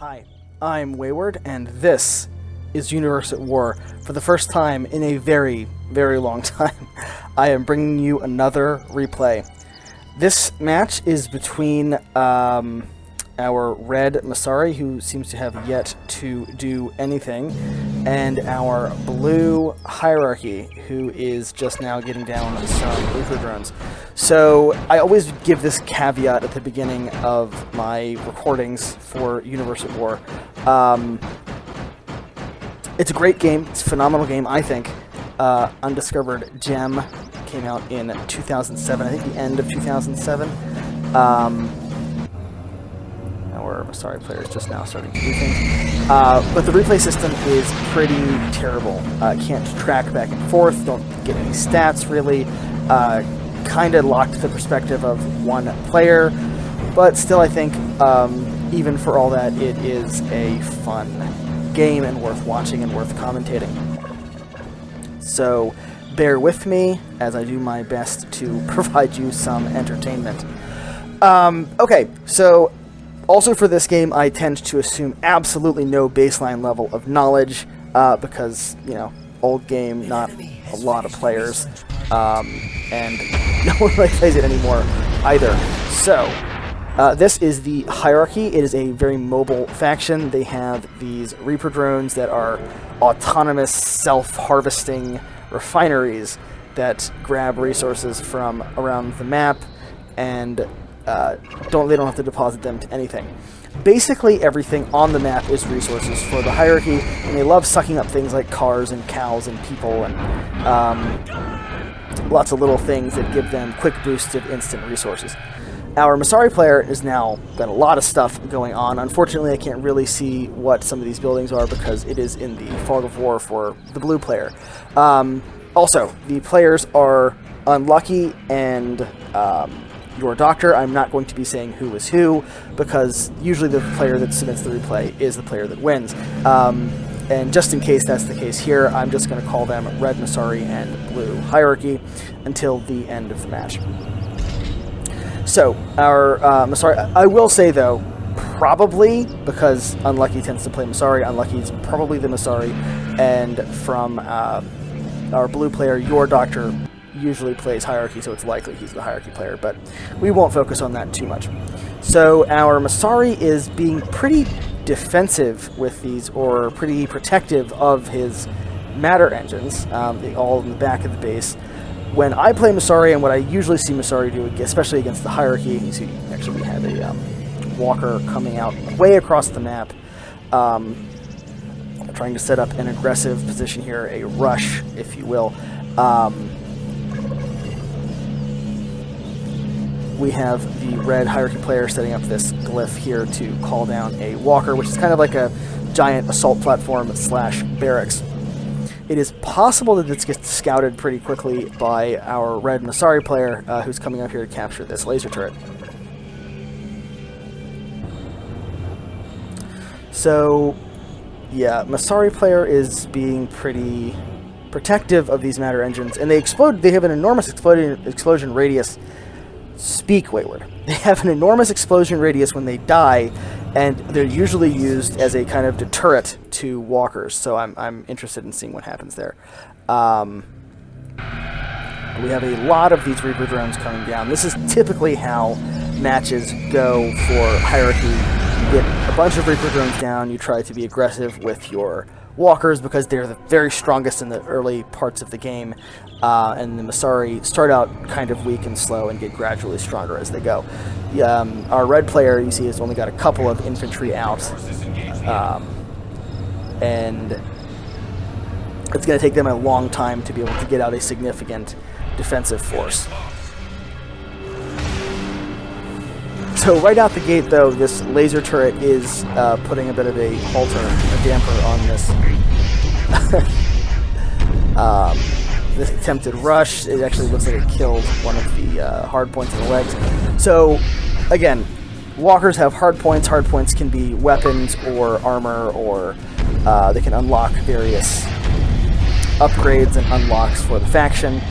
Hi, I'm Wayward, and this is Universe at War. For the first time in a very, very long time, I am bringing you another replay. This match is between our red Masari, who seems to have yet to do anything, and our blue Hierarchy, who is just now getting down some Reaper drones. So I always give this caveat at the beginning of my recordings for Universe at War. It's a great game. It's a phenomenal game, I think. Undiscovered Gem came out in 2007, I think the end of 2007. Our Masari player is just now starting to do things. But the replay system is pretty terrible. Can't track back and forth, don't get any stats really. Kind of locked the perspective of one player, but still I think even for all that, it is a fun game and worth watching and worth commentating. So bear with me as I do my best to provide you some entertainment. Okay, so also for this game, I tend to assume absolutely no baseline level of knowledge because, you know, old game, not a lot of players, and no one really plays it anymore either. So, this is the Hierarchy. It is a very mobile faction. They have these Reaper drones that are autonomous, self-harvesting refineries that grab resources from around the map and they don't have to deposit them to anything. Basically everything on the map is resources for the Hierarchy, and they love sucking up things like cars and cows and people and lots of little things that give them quick boosts of instant resources. Our Masari player has now got a lot of stuff going on. Unfortunately, I can't really see what some of these buildings are because it is in the fog of war for the blue player. Also, the players are Unlucky and Your Doctor. I'm not going to be saying who is who because usually the player that submits the replay is the player that wins. And just in case that's the case here, I'm just going to call them Red Masari and Blue Hierarchy until the end of the match. So, our Masari, I will say though, probably, because Unlucky tends to play Masari, Unlucky is probably the Masari, and from our blue player, Your Doctor, usually plays Hierarchy, so it's likely he's the Hierarchy player, but we won't focus on that too much. So our Masari is being pretty defensive with these, or pretty protective of his matter engines, all in the back of the base. When I play Masari, and what I usually see Masari do, especially against the Hierarchy, you see actually we have a walker coming out way across the map, trying to set up an aggressive position here, a rush, if you will. We have the red Hierarchy player setting up this glyph here to call down a walker, which is kind of like a giant assault platform / barracks. It is possible that this gets scouted pretty quickly by our red Masari player, who's coming up here to capture this laser turret. So, yeah, Masari player is being pretty protective of these matter engines, and they explode. They have an enormous explosion radius. Speak, Wayward. They have an enormous explosion radius when they die, and they're usually used as a kind of deterrent to walkers, so I'm interested in seeing what happens there. We have a lot of these Reaper drones coming down. This is typically how matches go for Hierarchy. You get a bunch of Reaper drones down, you try to be aggressive with your walkers because they're the very strongest in the early parts of the game, and the Masari start out kind of weak and slow and get gradually stronger as they go. Our red player, you see, has only got a couple of infantry out, and it's going to take them a long time to be able to get out a significant defensive force. So right out the gate, though, this laser turret is putting a bit of a halter, a damper on this this attempted rush. It actually looks like it killed one of the hard points in the legs. So, again, walkers have hard points. Hard points can be weapons or armor, or they can unlock various upgrades and unlocks for the faction.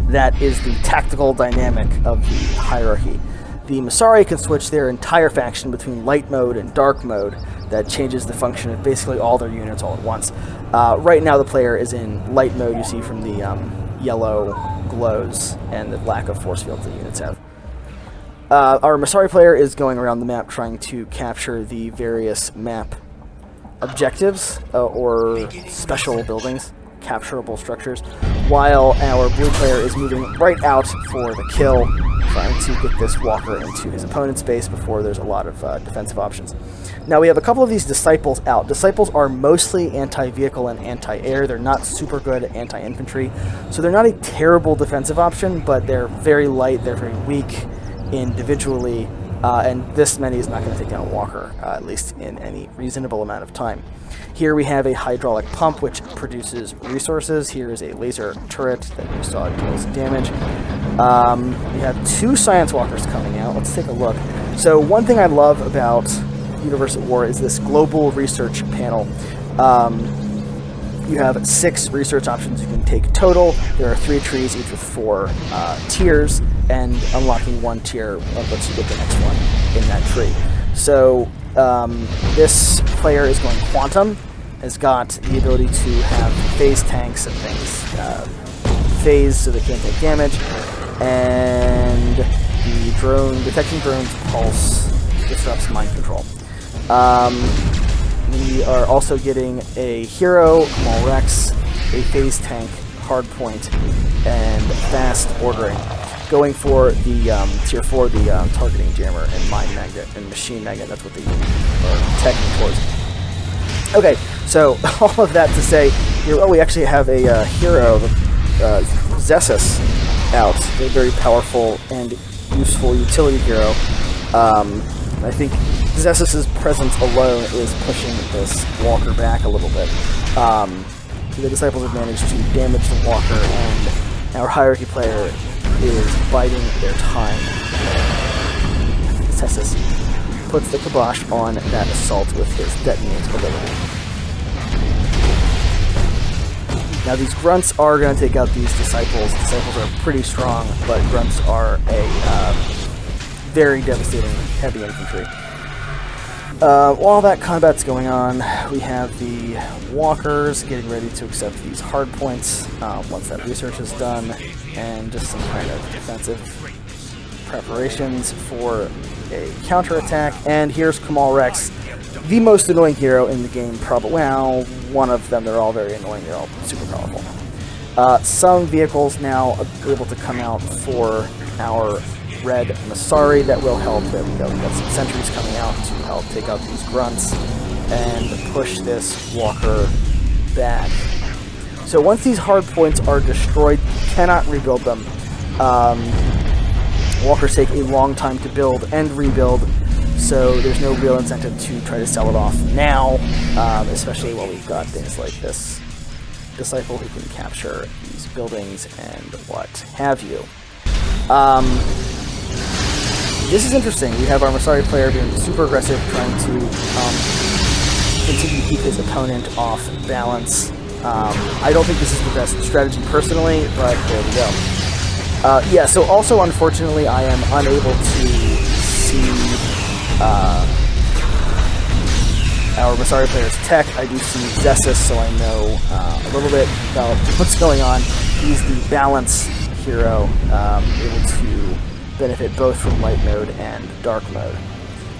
That is the tactical dynamic of the Hierarchy. the Masari can switch their entire faction between light mode and dark mode. That changes the function of basically all their units all at once. Right now the player is in light mode, you see from the yellow glows and the lack of force fields that units have. Our Masari player is going around the map trying to capture the various map objectives or special buildings, capturable structures, while our blue player is moving right out for the kill, trying to get this walker into his opponent's base before there's a lot of defensive options. Now we have a couple of these disciples out. Disciples are mostly anti-vehicle and anti-air. They're not super good at anti-infantry, so they're not a terrible defensive option, but they're very light, they're very weak individually, and this many is not going to take down a walker, at least in any reasonable amount of time. Here we have a hydraulic pump which produces resources. Here is a laser turret that you saw deals damage. We have 2 science walkers coming out. Let's take a look. So one thing I love about Universe at War is this global research panel. You have 6 research options you can take total. There are 3 trees, each with 4 tiers, and unlocking 1 tier lets you get the next one in that tree. So this player is going Quantum, has got the ability to have phase tanks and things. Phase so they can't take damage, and the drone, detecting drones pulse disrupts mind control. We are also getting a hero, Kamal R'ex, a phase tank, hardpoint, and fast ordering. Going for the tier 4, the targeting jammer and mind magnet and machine magnet. That's what they are teching towards. Okay, so all of that to say, here, we actually have a hero, Zessus, out. A very powerful and useful utility hero. I think Zessus' presence alone is pushing this walker back a little bit. The disciples have managed to damage the walker, and our hierarchy player is biding their time. Zessus puts the kibosh on that assault with his detonate ability. Now these grunts are going to take out these disciples. Disciples are pretty strong, but grunts are a very devastating heavy infantry. While that combat's going on, we have the walkers getting ready to accept these hard points once that research is done, and just some kind of defensive preparations for a counterattack. And here's Kamal R'ex, the most annoying hero in the game, probably. Well, one of them. They're all very annoying. They're all super powerful. Some vehicles now able to come out for our red Masari that will help. There we go. We've got some sentries coming out to help take out these grunts and push this walker back. So once these hard points are destroyed, you cannot rebuild them. Walkers take a long time to build and rebuild, so there's no real incentive to try to sell it off now, especially while we've got things like this disciple who can capture these buildings and what have you. This is interesting. We have our Masari player being super aggressive, trying to continue to keep his opponent off balance. I don't think this is the best strategy personally, but there we go. Yeah, so also unfortunately I am unable to see our Masari player's tech. I do see Zessus, so I know a little bit about what's going on. He's the balance hero, able to benefit both from light mode and dark mode.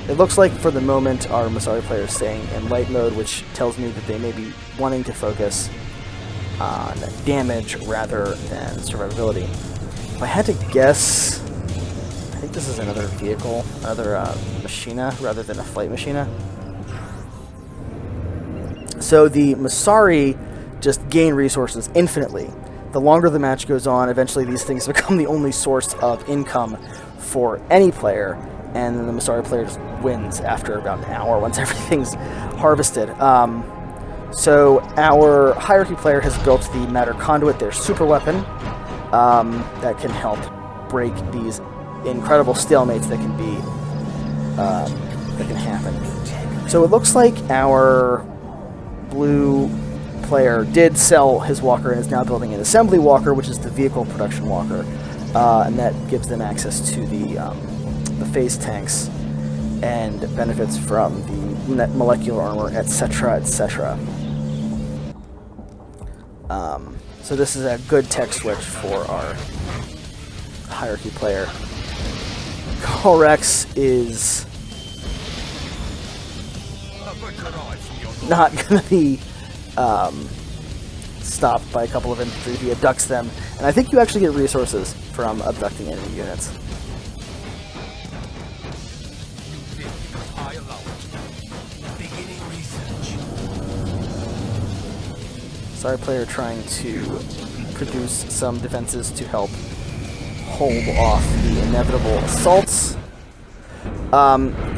It looks like for the moment our Masari player is staying in light mode, which tells me that they may be wanting to focus on damage rather than survivability. If I had to guess, I think this is another vehicle, another machina rather than a flight machina. So the Masari just gain resources infinitely. The longer the match goes on, eventually these things become the only source of income for any player, and then the Masari player just wins after about an hour once everything's harvested. So our hierarchy player has built the Matter Conduit, their super weapon, that can help break these incredible stalemates that can be that can happen. So it looks like our blue player did sell his walker and is now building an assembly walker, which is the vehicle production walker, and that gives them access to the the phase tanks and benefits from the molecular armor, etc., etc. So this is a good tech switch for our hierarchy player. Kamal R'ex is not going to be stopped by a couple of infantry. He abducts them, and I think you actually get resources from abducting enemy units. Sorry, player trying to produce some defenses to help hold off the inevitable assaults.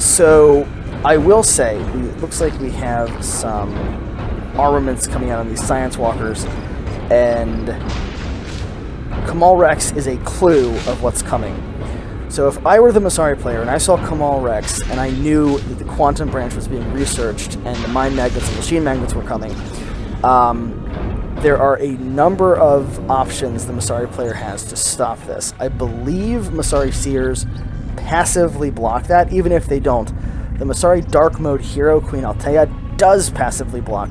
So I will say, it looks like we have some armaments coming out on these science walkers, and Kamal R'ex is a clue of what's coming. So if I were the Masari player and I saw Kamal R'ex and I knew that the quantum branch was being researched and the mind magnets and machine magnets were coming, there are a number of options the Masari player has to stop this. I believe Masari Seers passively block that. Even if they don't, the Masari Dark Mode hero, Queen Altea, does passively block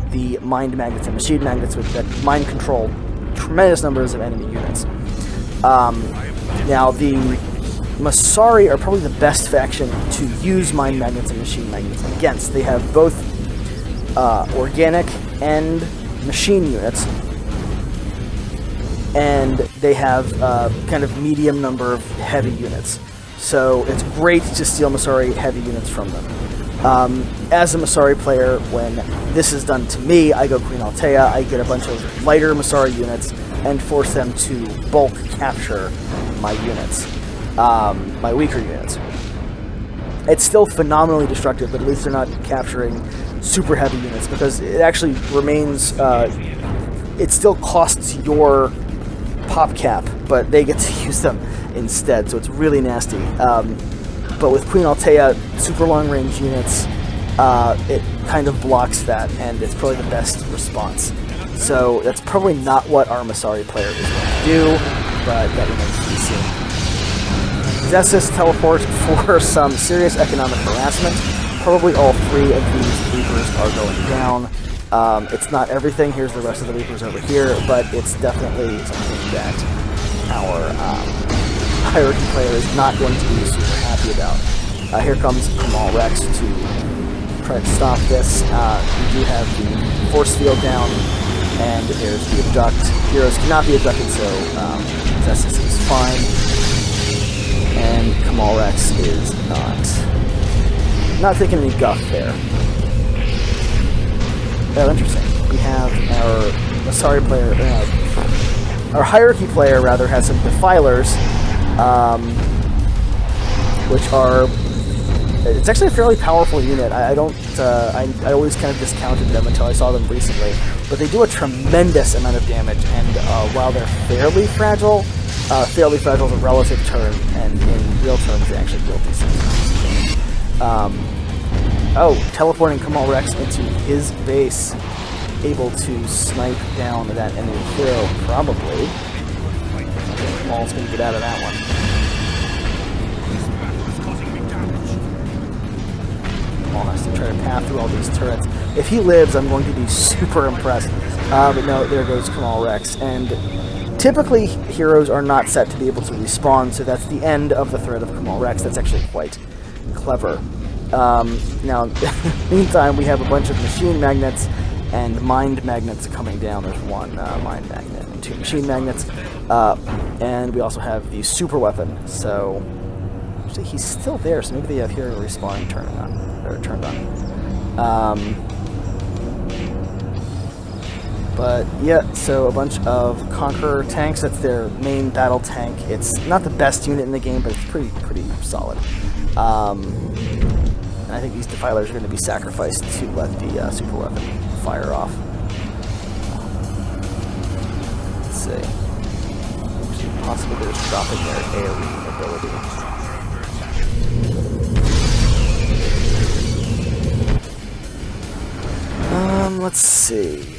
the mind magnets and machine magnets that mind control tremendous numbers of enemy units. Now, the Masari are probably the best faction to use mind magnets and machine magnets against. They have both organic and machine units, and they have kind of medium number of heavy units. So it's great to steal Masari heavy units from them. As a Masari player, when this is done to me, I go Queen Altea, I get a bunch of lighter Masari units and force them to bulk capture my units, my weaker units. It's still phenomenally destructive, but at least they're not capturing super heavy units, because it actually remains, it still costs your pop cap, but they get to use them instead, so it's really nasty. But with Queen Altea, super long range units, it kind of blocks that, and it's probably the best response. So that's probably not what our Masari player is going to do, but that remains to be seen. Zessus teleport for some serious economic harassment. Probably all three of these Reapers are going down. It's not everything. Here's the rest of the Reapers over here, but it's definitely something that our hierarchy player is not going to be super happy about. Here comes Kamal R'ex to try to stop this. We do have the force field down, and there's the abduct. Heroes cannot be abducted, so Zessus is fine, and Kamal R'ex is not taking any guff there. Oh, interesting. We have our Masari player, our hierarchy player rather, has some defilers, which are, it's actually a fairly powerful unit. I always kind of discounted them until I saw them recently, but they do a tremendous amount of damage, and while they're fairly fragile is a relative term, and in real terms they actually deal decent damage. Teleporting Kamal R'ex into his base, able to snipe down that enemy hero, probably. Okay, Kamal's going to get out of that one. Kamal has to try to path through all these turrets. If he lives, I'm going to be super impressed. But no, there goes Kamal R'ex. And typically, heroes are not set to be able to respawn, so that's the end of the threat of Kamal R'ex. That's actually quite clever. Now, meantime, we have a bunch of machine magnets and mind magnets coming down. There's one mind magnet and two machine magnets. And we also have the super weapon. So, actually, he's still there, so maybe they have hero respawning turned on. But, yeah, so a bunch of Conqueror tanks. That's their main battle tank. It's not the best unit in the game, but it's pretty solid. I think these defilers are going to be sacrificed to let the super weapon fire off. Let's see. Possibly they're just dropping their AoE ability. Let's see.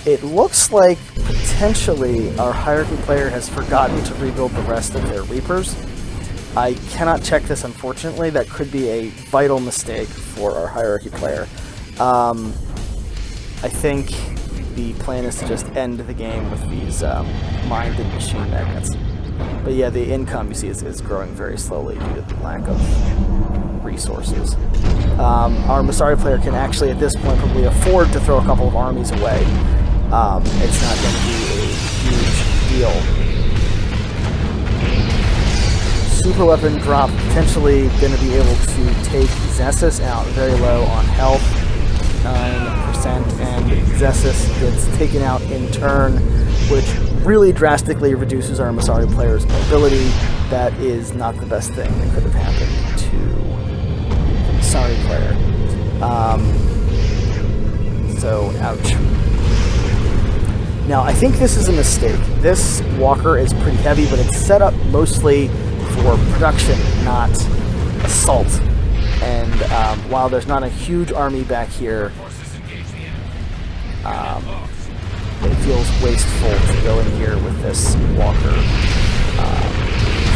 It looks like potentially our hierarchy player has forgotten to rebuild the rest of their Reapers. I cannot check this, unfortunately. That could be a vital mistake for our hierarchy player. I think the plan is to just end the game with these mind and machine magnets. But yeah, the income, you see, is growing very slowly due to the lack of resources. Our Masari player can actually, at this point, probably afford to throw a couple of armies away. It's not going to be a huge deal. Super weapon drop, potentially going to be able to take Zessus out very low on health, 9%, and Zessus gets taken out in turn, which really drastically reduces our Masari player's mobility. That is not the best thing that could have happened to the Masari player. So, ouch. Now, I think this is a mistake. This walker is pretty heavy, but it's set up mostly for production, not assault. And while there's not a huge army back here, it feels wasteful to go in here with this walker,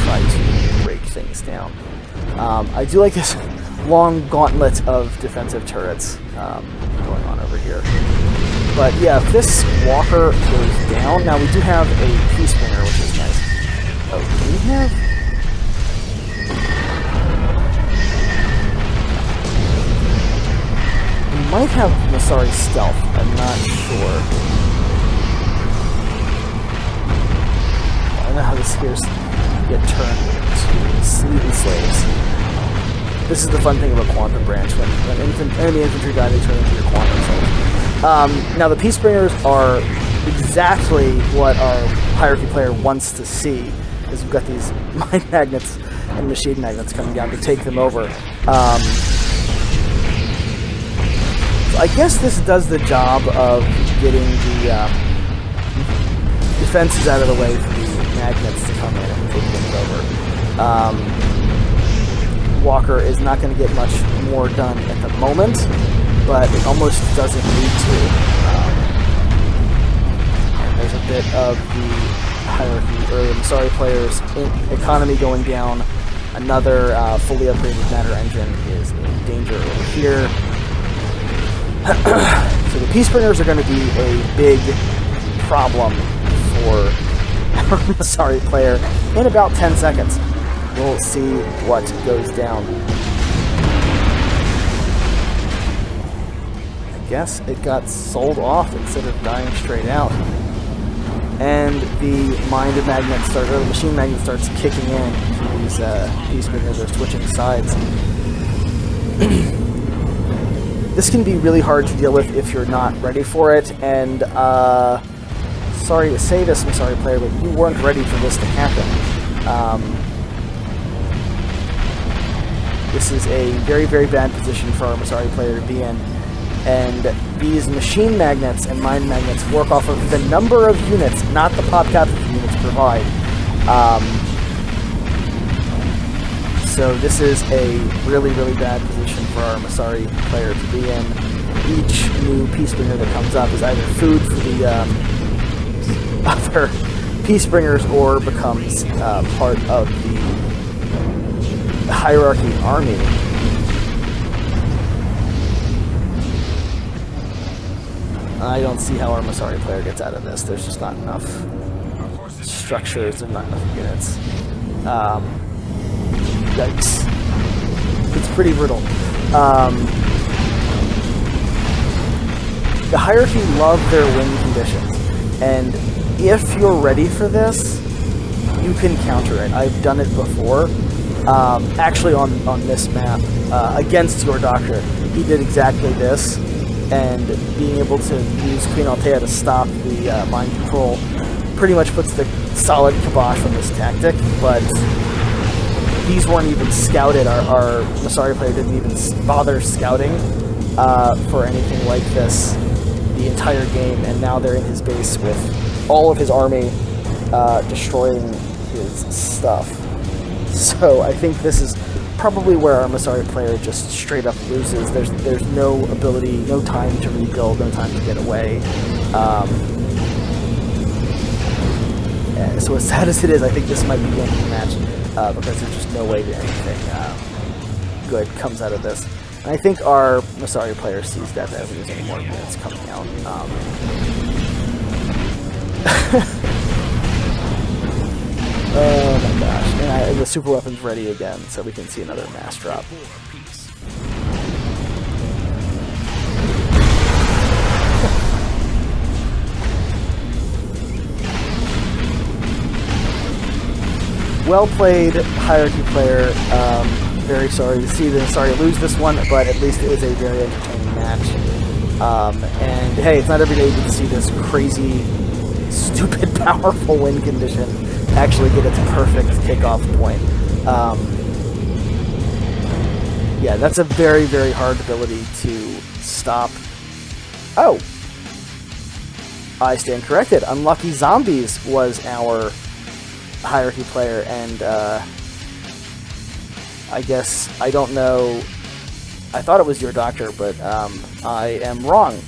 try to break things down. I do like this long gauntlet of defensive turrets going on over here. But yeah, if this walker goes down, now we do have a Peace Bringer, which is nice. Oh, do we have? We might have Masari Stealth, I'm not sure. I don't know how the spears get turned to sleepy slaves. This is the fun thing about Quantum Branch. When enemy infantry die, they turn into your Quantum slaves. Now the Peace Bringers are exactly what our hierarchy player wants to see, because we've got these mind magnets and machine magnets coming down to take them over. So I guess this does the job of getting the defenses out of the way for the magnets to come in and take things over. Walker is not going to get much more done at the moment, but it almost doesn't need to. And there's a bit of the hierarchy, or the Masari players' economy going down. Another fully upgraded matter engine is in danger over here. So the Peace Bringers are going to be a big problem for our Masari player in about 10 seconds. We'll see what goes down. I guess it got sold off instead of dying straight out. And the mind magnet starts, or the machine magnet starts kicking in. These Peace Bringers are switching sides. This can be really hard to deal with if you're not ready for it, and sorry to say this, Masari player, but you weren't ready for this to happen. This is a very, very bad position for our Masari player to be in, and these machine magnets and mind magnets work off of the number of units, not the pop cap that the units provide. So this is a really, really bad position for our Masari player to be in. Each new Peace Bringer that comes up is either food for the other Peace Bringers or becomes part of the hierarchy army. I don't see how our Masari player gets out of this. There's just not enough structures and not enough units. Yikes. It's pretty brutal. The hierarchy love their win conditions, and if you're ready for this, you can counter it. I've done it before. Actually on this map, against your doctor, he did exactly this, and being able to use Queen Altea to stop the mind control pretty much puts the solid kibosh on this tactic, but these weren't even scouted. Our Masari player didn't even bother scouting for anything like this the entire game, and now they're in his base with all of his army destroying his stuff. So I think this is probably where our Masari player just straight up loses. There's no ability, no time to rebuild, no time to get away. So as sad as it is, I think this might be the end of the match because there's just no way that anything good comes out of this. And I think our Masari player sees that there's any more units coming out. Oh my gosh. And the super weapon's ready again, so we can see another mass drop. Well played, Hierarchy player. Very sorry to see this. Sorry to lose this one, but at least it was a very entertaining match. And hey, it's not every day you get to see this crazy, stupid, powerful win condition actually get its perfect kickoff point. Yeah, that's a very, very hard ability to stop. Oh! I stand corrected. Unlucky Zombies was our Hierarchy player, and I guess, I don't know, I thought it was your doctor, but I am wrong.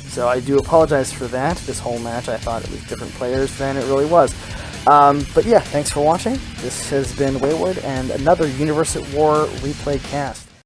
So I do apologize for that. This whole match, I thought it was different players than it really was. But yeah, thanks for watching. This has been Wayward, and another Universe at War replay cast.